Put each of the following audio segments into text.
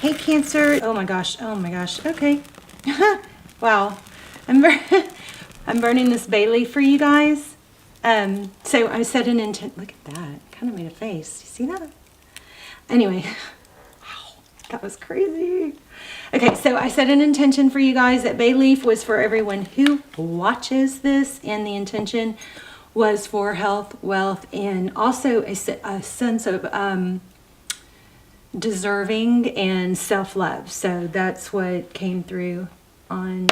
Hey, Cancer. Oh my gosh. Oh my gosh. Okay. Wow. I'm burning this bay leaf for you guys. So I set an intent. Look at that. Kind of made a face. You see that? Anyway. Wow. That was crazy. Okay, so I set an intention for you guys that bay leaf was for everyone who watches this, and the intention was for health, wealth, and also a sense of deserving and self-love. So that's what came through on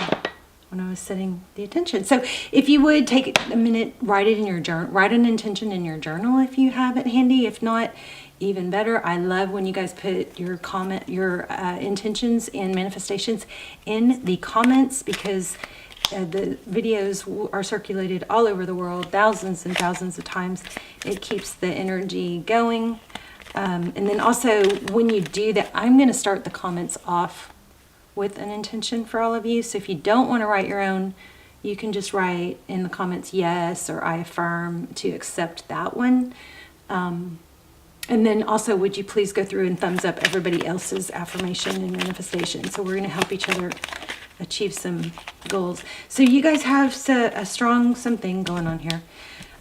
when I was setting the intention. So if you would take a minute, write it in your journal, write an intention in your journal if you have it handy. If not, even better. I love when you guys put your intentions and manifestations in the comments, because the videos are circulated all over the world, thousands and thousands of times. It keeps the energy going. And then also when you do that, I'm going to start the comments off with an intention for all of you. So if you don't want to write your own, you can just write in the comments yes, or I affirm to accept that one. And then also, would you please go through and thumbs up everybody else's affirmation and manifestation. So we're going to help each other achieve some goals. So you guys have a strong something going on here.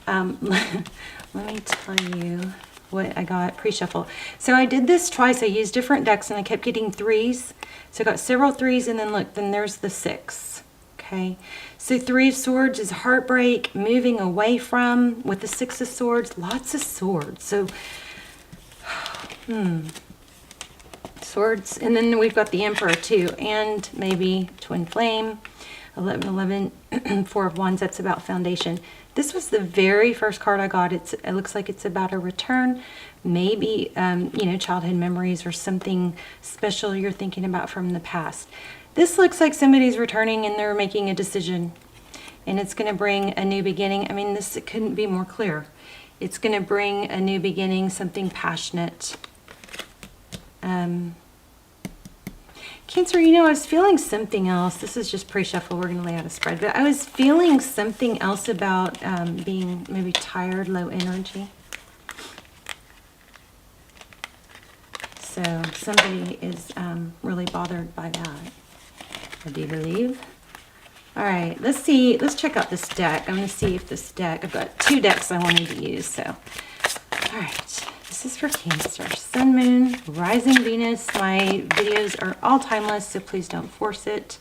Let me tell you what I got pre-shuffle. So I did this twice. I used different decks and I kept getting threes. So I got several threes, and then look, then there's the 6. Okay. So 3 of Swords is heartbreak, moving away from, with the 6 of Swords, lots of swords. So, swords. And then we've got the Emperor too, and maybe Twin Flame, 11, 4 of Wands. That's about foundation. This was the very first card I got. It looks like it's about a return, maybe, childhood memories or something special you're thinking about from the past. This looks like somebody's returning and they're making a decision, and it's going to bring a new beginning. I mean, it couldn't be more clear. It's going to bring a new beginning, something passionate. Cancer, I was feeling something else. This is just pre-shuffle. We're going to lay out a spread. But I was feeling something else about being maybe tired, low energy. So somebody is really bothered by that, I do believe. All right, let's see. Let's check out this deck. I'm going to see if this deck, I've got 2 decks I wanted to use. So, all right. This is for Cancer. Sun, Moon, Rising Venus. My videos are all timeless, so please don't force it.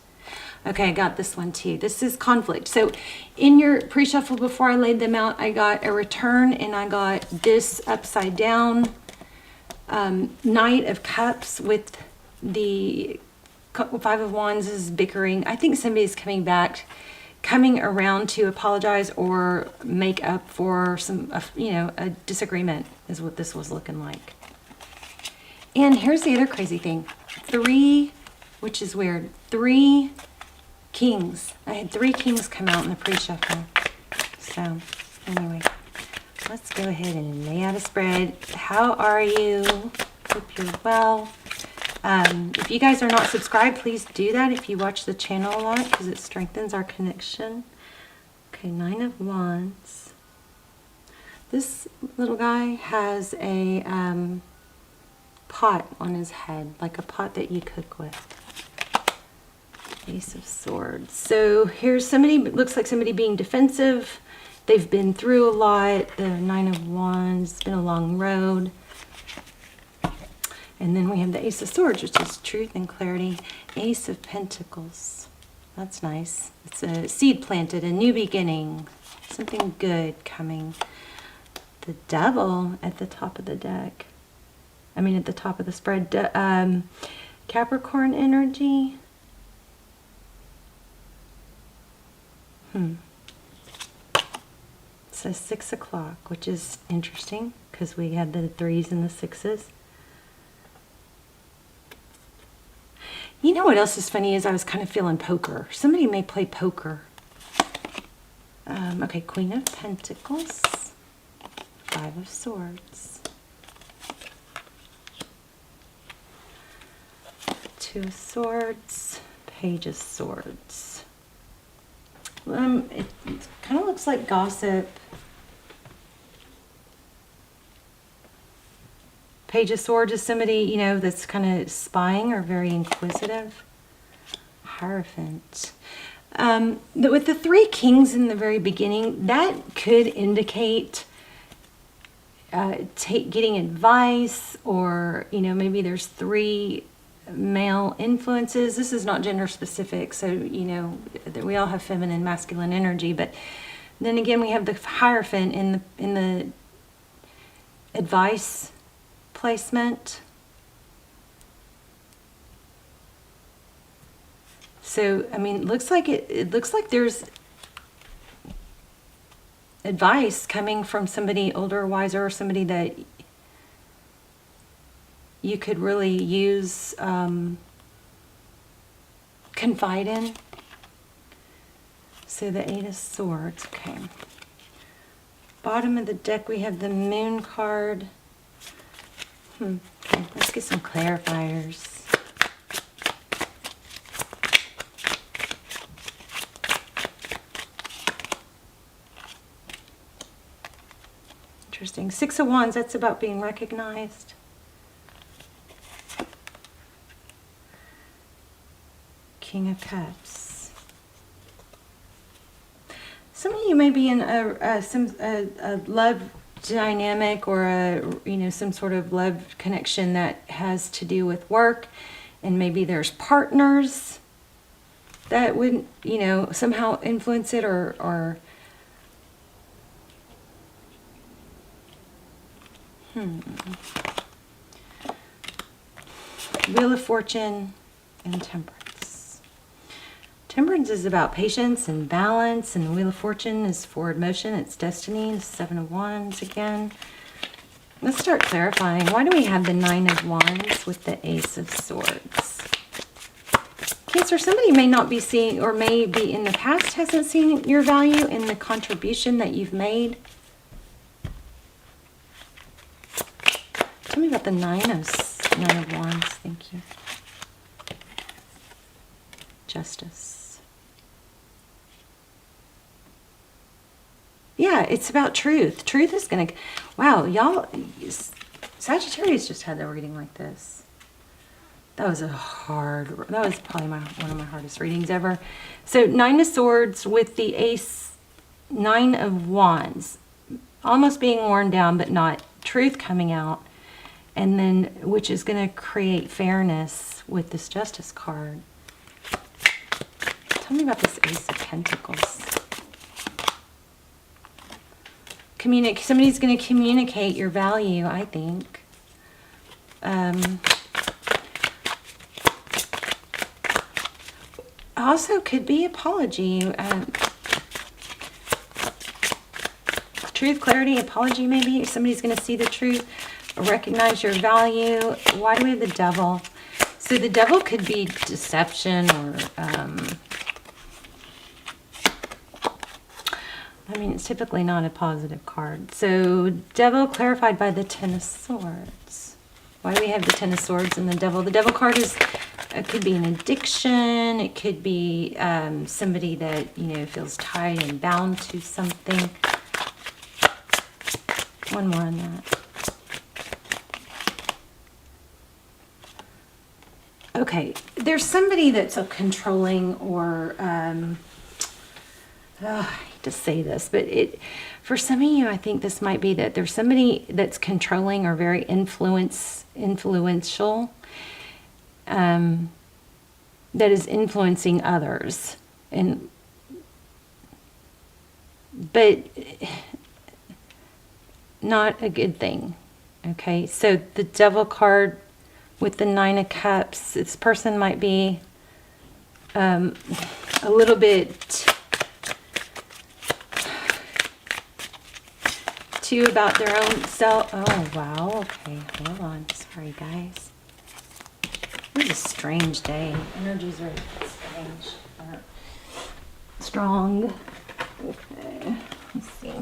Okay, I got this one too. This is conflict. So in your pre-shuffle, before I laid them out, I got a return, and I got this upside down Knight of Cups with the 5 of Wands is bickering. I think somebody's coming around to apologize or make up for some, a disagreement is what this was looking like. And here's the other crazy thing. 3, which is weird, 3 kings. I had 3 kings come out in the pre-shuffle. So anyway, let's go ahead and lay out a spread. How are you? Hope you're well. If you guys are not subscribed, please do that if you watch the channel a lot, because it strengthens our connection. Okay, 9 of Wands. This little guy has a pot on his head, like a pot that you cook with. Ace of Swords. So here's somebody, looks like somebody being defensive. They've been through a lot. The 9 of Wands, it's been a long road. And then we have the Ace of Swords, which is truth and clarity. Ace of Pentacles. That's nice. It's a seed planted, a new beginning. Something good coming. The Devil at the top of the deck. I mean, at the top of the spread. Capricorn energy. It says 6 o'clock, which is interesting because we had the 3s and the 6s. You know what else is funny is I was kind of feeling poker. Somebody may play poker. Okay, Queen of Pentacles. 5 of Swords. 2 of Swords. Page of Swords. It kind of looks like gossip. Page of Swords is somebody, you know, that's kind of spying or very inquisitive. Hierophant. With the 3 kings in the very beginning, that could indicate getting advice, or, you know, maybe there's 3 male influences. This is not gender specific, so, you know, we all have feminine, masculine energy, but then again, we have the Hierophant in the advice placement. So, I mean, it looks like there's advice coming from somebody older, wiser, or somebody that you could really use, confide in. So the 8 of Swords, okay. Bottom of the deck, we have the Moon card. Okay, let's get some clarifiers. Interesting. 6 of Wands, that's about being recognized. King of Cups. Some of you may be in a love dynamic, or some sort of love connection that has to do with work, and maybe there's partners that would, you know, somehow influence it, or Wheel of Fortune and Temperance. Temperance is about patience and balance, and the Wheel of Fortune is forward motion, it's destiny. The 7 of Wands again. Let's start clarifying. Why do we have the 9 of Wands with the Ace of Swords? Cancer, somebody may not be seeing, or may be in the past hasn't seen your value in the contribution that you've made. Tell me about the 9 of Wands. Thank you. Justice. Yeah, it's about truth. Truth is going to... Wow, y'all... Sagittarius just had their reading like this. That was that was probably one of my hardest readings ever. So 9 of Swords with the Ace, 9 of Wands. Almost being worn down, but not. Truth coming out. And then, which is going to create fairness with this Justice card. Tell me about this Ace of Pentacles. Somebody's going to communicate your value, I think. Also could be apology. Truth, clarity, apology maybe. Somebody's going to see the truth, recognize your value. Why do we have the Devil? So the Devil could be deception, or... I mean, it's typically not a positive card. So Devil clarified by the 10 of Swords. Why do we have the 10 of Swords and the Devil? The Devil card is... It could be an addiction. It could be somebody that, you know, feels tied and bound to something. One more on that. Okay, there's somebody that's a controlling, or I hate to say this, but for some of you, I think this might be that there's somebody that's controlling or very influential, that is influencing others, but not a good thing. Okay, so the Devil card with the 9 of Cups, this person might be a little bit too about their own self. Oh, wow. Okay, hold on. Sorry, guys. This is a strange day. Energies are strange. Strong. Okay, let's see.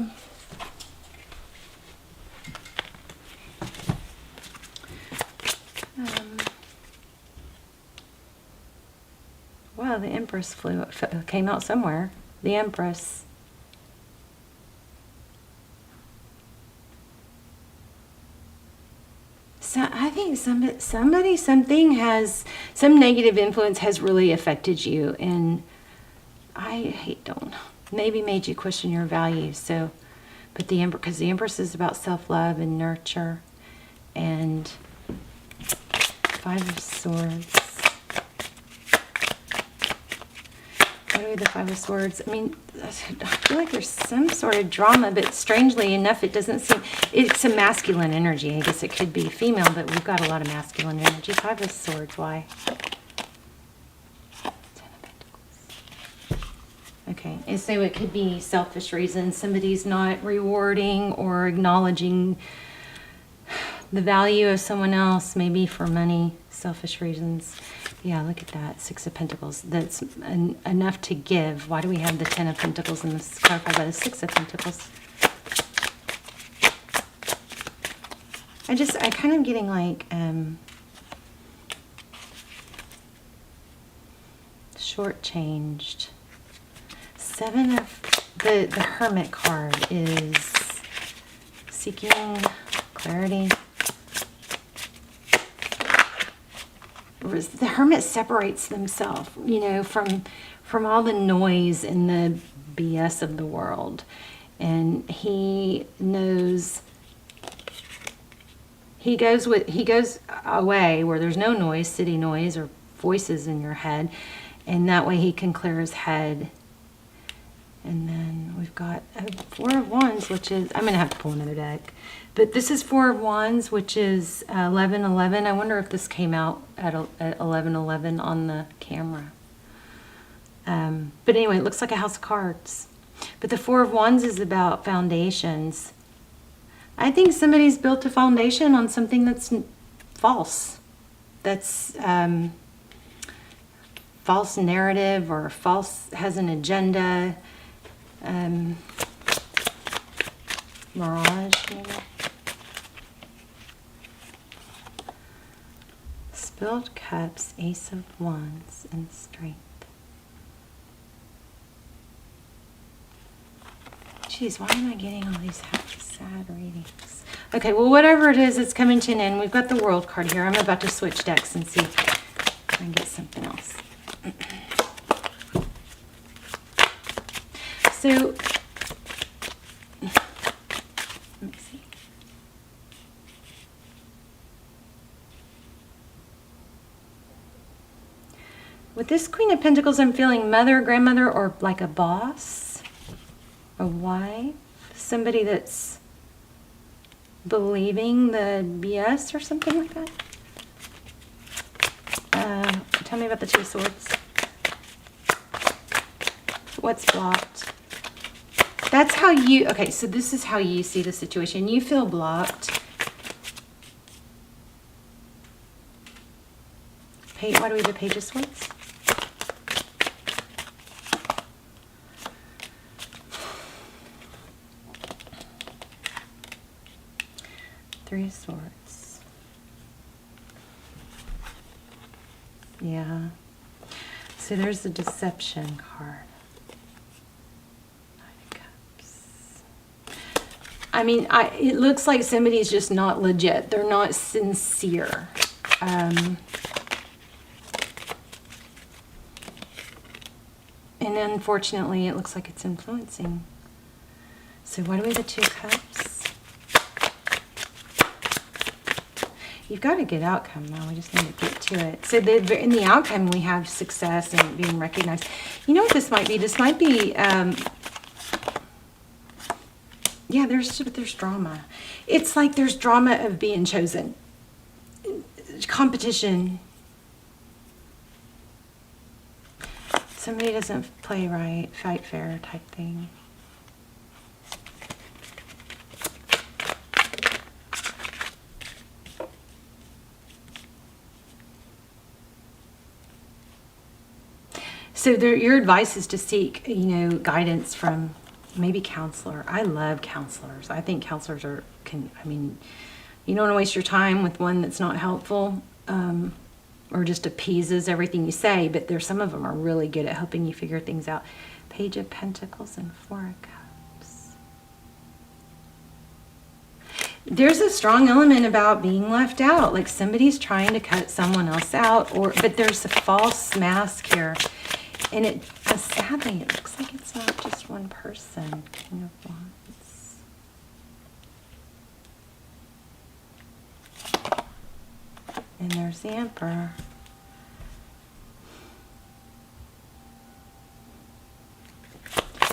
Wow, the Empress came out somewhere. The Empress. So something has, some negative influence has really affected you, and don't maybe made you question your values. So, but the Empress, because the Empress is about self-love and nurture, and Five of Swords. What are the Five of Swords? I mean, I feel like there's some sort of drama, but strangely enough, it doesn't seem, it's a masculine energy. I guess it could be female, but we've got a lot of masculine energy. Five of Swords, why? Ten of Pentacles. Okay, and so it could be selfish reasons. Somebody's not rewarding or acknowledging the value of someone else, maybe for money, selfish reasons. Yeah, look at that. Six of Pentacles. That's enough to give. Why do we have the Ten of Pentacles and this clarified by the Six of Pentacles? I kind of getting like shortchanged. Seven of the Hermit card is seeking clarity. The Hermit separates themselves, you know, from all the noise and the BS of the world, and he knows. He goes away where there's no noise, city noise, or voices in your head, and that way he can clear his head. And then we've got Four of Wands, which is, I'm going to have to pull another deck. But this is Four of Wands, which is 11:11. I wonder if this came out at 11:11 on the camera. But anyway, it looks like a house of cards. But the Four of Wands is about foundations. I think somebody's built a foundation on something that's false. That's false narrative, or has an agenda. Mirage, maybe. Spilled Cups, Ace of Wands, and Strength. Jeez, why am I getting all these sad readings? Okay, well, whatever it is, it's coming to an end. We've got the World card here. I'm about to switch decks and see if I can get something else. So, let me see. With this Queen of Pentacles, I'm feeling mother, grandmother, or like a boss, a wife, somebody that's believing the BS or something like that. Tell me about the Two of Swords. What's blocked? That's how you, okay, so this is how you see the situation. You feel blocked. Why do we have the Page of Swords? Three of Swords. Yeah. So there's the Deception card. I mean, it looks like somebody's just not legit. They're not sincere. And unfortunately, it looks like it's influencing. So why do we have the Two of Cups? You've got a good outcome now. We just need to get to it. So in the outcome, we have success and being recognized. You know what this might be? This might be... yeah, there's drama. It's like there's drama of being chosen. Competition. Somebody doesn't play right, fight fair type thing. So your advice is to seek, you know, guidance from maybe counselor. I love counselors. I think counselors I mean, you don't want to waste your time with one that's not helpful or just appeases everything you say, but some of them are really good at helping you figure things out. Page of Pentacles and Four of Cups. there's a strong element about being left out, like somebody's trying to cut someone else out, but there's a false mask here. And sadly, it looks like it's not just one person. King of Wands. And there's the Emperor.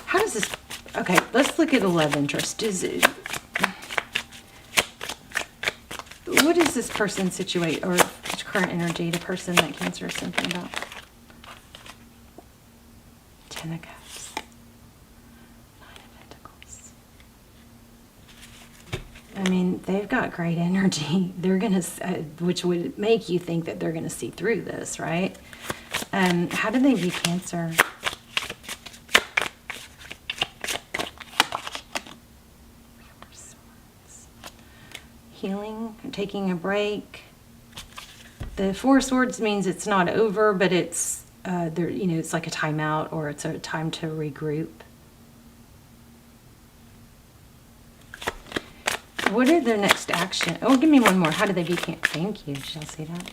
How does this... Okay, let's look at a love interest. What is this person situate, or current energy, the person that Cancer is thinking about? Ten of Cups. Nine of Pentacles. I mean, they've got great energy. They're going to, which would make you think that they're going to see through this, right? How do they view Cancer? Healing, taking a break. The Four of Swords means it's not over, but it's there. You know, it's like a timeout, or it's a time to regroup. What are their next action? Oh, give me one more. How do they view Cancer? Thank you. Shall I see that?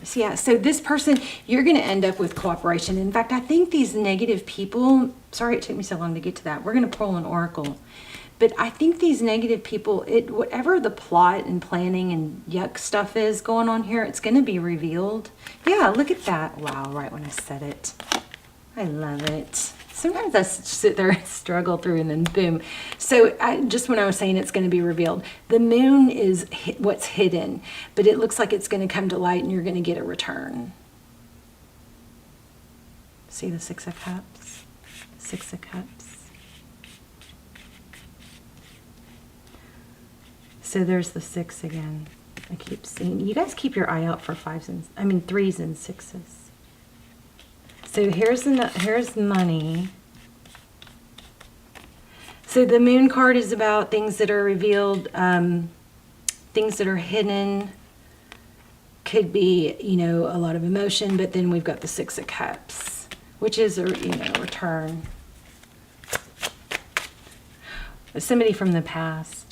So yeah, so this person, you're going to end up with cooperation. In fact, I think these negative people, sorry it took me so long to get to that. We're going to pull an oracle. But I think these negative people, whatever the plot and planning and yuck stuff is going on here, it's going to be revealed. Yeah, look at that. Wow, right when I said it. I love it. Sometimes I sit there and struggle through and then boom. So just when I was saying it's going to be revealed, the moon is what's hidden, but it looks like it's going to come to light and you're going to get a return. See the Six of Cups? Six of Cups. So there's the 6 again. I keep seeing, you guys keep your eye out for 3s and 6s. So here's money. So the moon card is about things that are revealed, things that are hidden. Could be, you know, a lot of emotion, but then we've got the 6 of Cups, which is a, you know, return. Somebody from the past.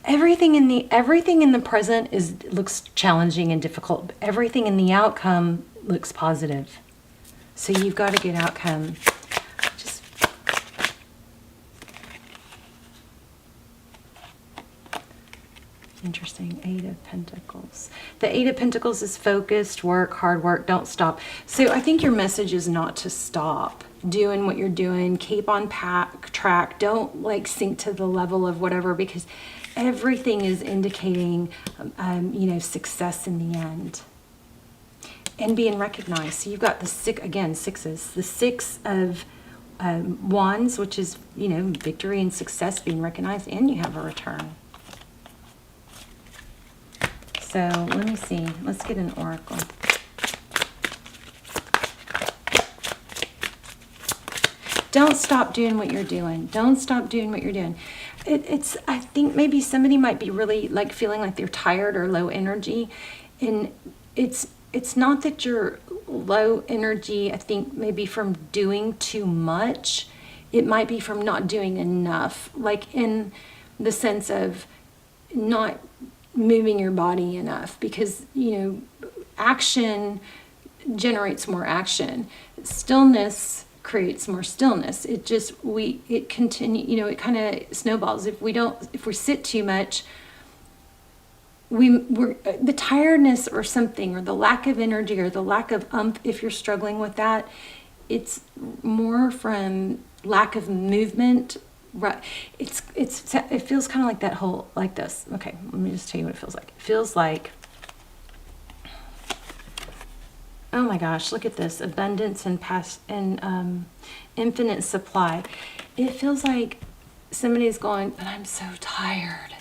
Everything in the present looks challenging and difficult. Everything in the outcome looks positive. So you've got a good outcome. Just interesting. 8 of Pentacles. The 8 of Pentacles is focused work, hard work, don't stop. So I think your message is not to stop doing what you're doing. Keep on track. Don't like sink to the level of whatever, because everything is indicating, you know, success in the end and being recognized. So you've got the 6s, the 6 of Wands, which is, you know, victory and success being recognized, and you have a return. So let me see. Let's get an oracle. Don't stop doing what you're doing. Don't stop doing what you're doing. I think maybe somebody might be really like feeling like they're tired or low energy. And it's not that you're low energy, I think maybe from doing too much. It might be from not doing enough, like in the sense of not moving your body enough, because, you know, action generates more action. Stillness creates more stillness. It continue, you know, it kind of snowballs. If we sit too much, we're the tiredness or something, or the lack of energy, or the lack of if you're struggling with that, it's more from lack of movement. Right. It feels kind of like that whole, like this. Okay, let me just tell you what it feels like. It feels like, oh my gosh, look at this. Abundance and infinite supply. It feels like somebody's going, but I'm so tired.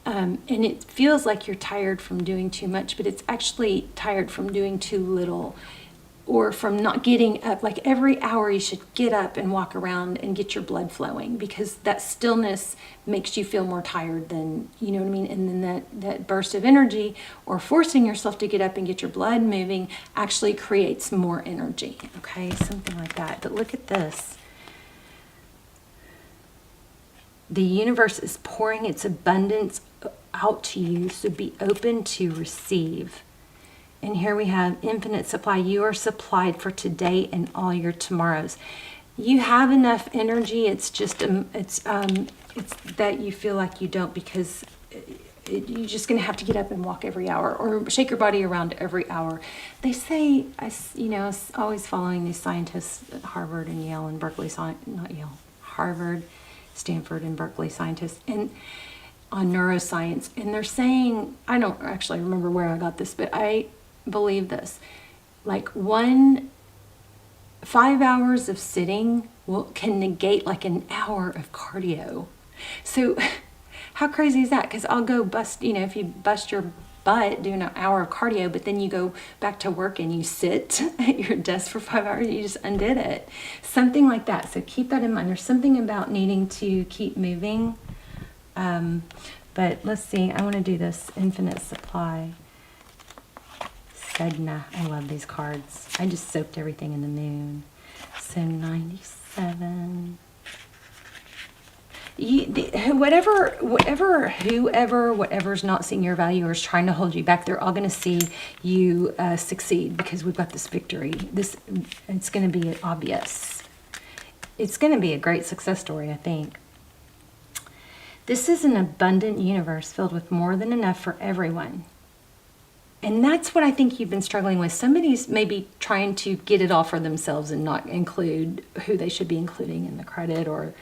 And it feels like you're tired from doing too much, but it's actually tired from doing too little, or from not getting up. Like every hour you should get up and walk around and get your blood flowing, because that stillness makes you feel more tired than, you know what I mean? And then that burst of energy, or forcing yourself to get up and get your blood moving, actually creates more energy. Okay, something like that. But look at this. The universe is pouring its abundance out to you, so be open to receive. And here we have infinite supply. You are supplied for today and all your tomorrows. You have enough energy. It's just it's that you feel like you don't, because you're just going to have to get up and walk every hour, or shake your body around every hour. They say, always following these scientists at Harvard and Yale and Berkeley, not Yale, Harvard, Stanford and Berkeley scientists, and on neuroscience. And they're saying, I don't actually remember where I got this, but I believe this, like 5 hours of sitting can negate like an hour of cardio. So how crazy is that? Because I'll go bust, if you bust your butt doing an hour of cardio, but then you go back to work and you sit at your desk for 5 hours, you just undid it. Something like that. So keep that in mind. There's something about needing to keep moving. But let's see. I want to do this infinite supply. Sedna. I love these cards. I just soaked everything in the moon. So 97. Whoever's not seeing your value or is trying to hold you back, they're all going to see you succeed, because we've got this victory. It's going to be obvious. It's going to be a great success story, I think. This is an abundant universe filled with more than enough for everyone. And that's what I think you've been struggling with. Somebody's maybe trying to get it all for themselves and not include who they should be including in the credit or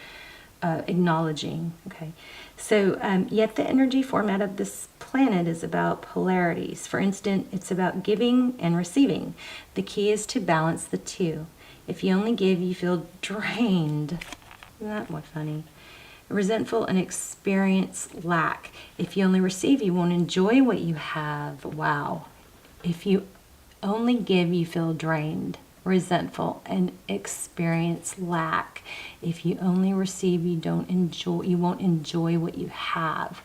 acknowledging. Okay, so yet the energy format of this planet is about polarities. For instance, it's about giving and receiving. The key is to balance the two. If you only give, you feel drained. Isn't that what funny? Resentful and experience lack. If you only receive, you won't enjoy what you have. Wow. If you only give, you feel drained, resentful, and experience lack. If you only receive, you won't enjoy what you have.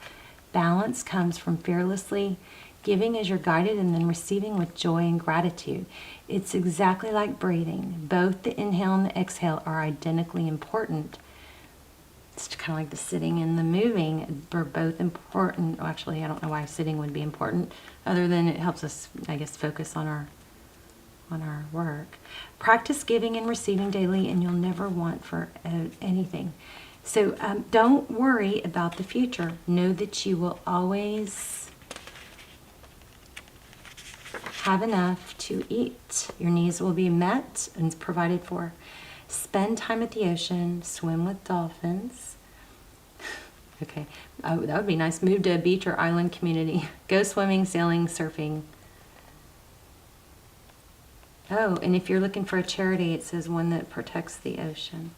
Balance comes from fearlessly giving as you're guided, and then receiving with joy and gratitude. It's exactly like breathing. Both the inhale and the exhale are identically important. It's kind of like the sitting and the moving. They're both important. Well, actually, I don't know why sitting would be important, other than it helps us, I guess, focus on our work. Practice giving and receiving daily, and you'll never want for anything. So don't worry about the future. Know that you will always have enough to eat. Your needs will be met and provided for. Spend time at the ocean. Swim with dolphins. Okay, that would be nice. Move to a beach or island community. Go swimming, sailing, surfing. Oh, and if you're looking for a charity, it says one that protects the ocean.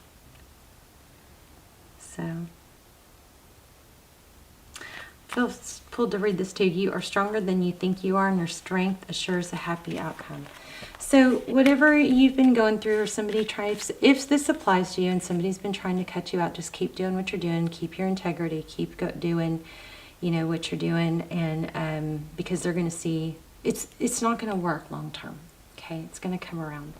So, I feel pulled to read this to you. You are stronger than you think you are, and your strength assures a happy outcome. So whatever you've been going through, or somebody tries, if this applies to you and somebody's been trying to cut you out, just keep doing what you're doing. Keep your integrity. Keep doing, what you're doing, and because they're going to see it's not going to work long term. Okay, it's going to come around.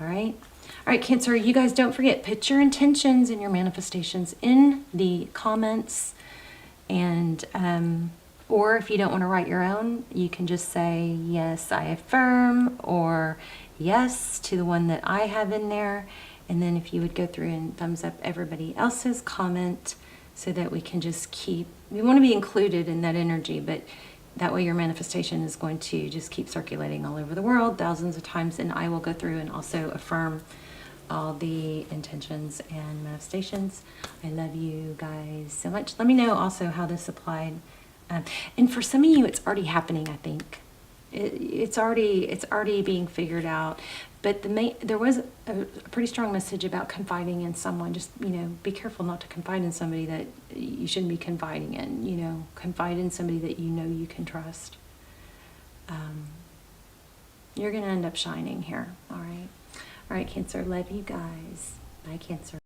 All right, Cancer. You guys, don't forget, put your intentions and your manifestations in the comments, and or if you don't want to write your own, you can just say, yes, I affirm, or yes to the one that I have in there. And then if you would go through and thumbs up everybody else's comment, so that we can just we want to be included in that energy, but that way your manifestation is going to just keep circulating all over the world thousands of times. And I will go through and also affirm all the intentions and manifestations. I love you guys so much. Let me know also how this applied. And for some of you, it's already happening, I think. It's already being figured out. But there was a pretty strong message about confiding in someone. Just, be careful not to confide in somebody that you shouldn't be confiding in. Confide in somebody that you can trust. You're going to end up shining here, all right? All right, Cancer, love you guys. Bye, Cancer.